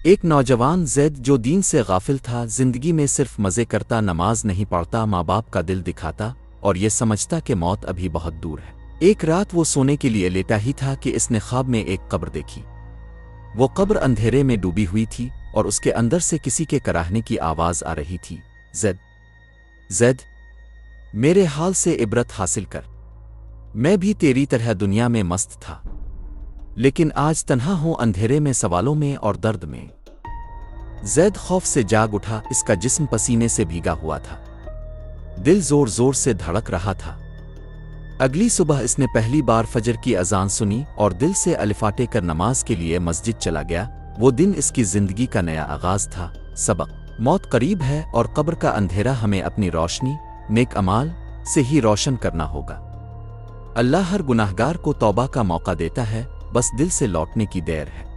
ایک نوجوان زید جو دین سے غافل تھا، زندگی میں صرف مزے کرتا، نماز نہیں پڑھتا، ماں باپ کا دل دکھاتا اور یہ سمجھتا کہ موت ابھی بہت دور ہے۔ ایک رات وہ سونے کے لیے لیٹا ہی تھا کہ اس نے خواب میں ایک قبر دیکھی۔ وہ قبر اندھیرے میں ڈوبی ہوئی تھی اور اس کے اندر سے کسی کے کراہنے کی آواز آ رہی تھی، زید، زید، میرے حال سے عبرت حاصل کر، میں بھی تیری طرح دنیا میں مست تھا، لیکن آج تنہا ہوں، اندھیرے میں، سوالوں میں اور درد میں۔ زید خوف سے جاگ اٹھا، اس کا جسم پسینے سے بھیگا ہوا تھا، دل زور زور سے دھڑک رہا تھا۔ اگلی صبح اس نے پہلی بار فجر کی اذان سنی اور دل سے الفاٹے کر نماز کے لیے مسجد چلا گیا۔ وہ دن اس کی زندگی کا نیا آغاز تھا۔ سبق: موت قریب ہے اور قبر کا اندھیرا ہمیں اپنی روشنی، نیک اعمال سے ہی روشن کرنا ہوگا۔ اللہ ہر گناہگار کو توبہ کا موقع دیتا ہے، بس دل سے لوٹنے کی دیر ہے۔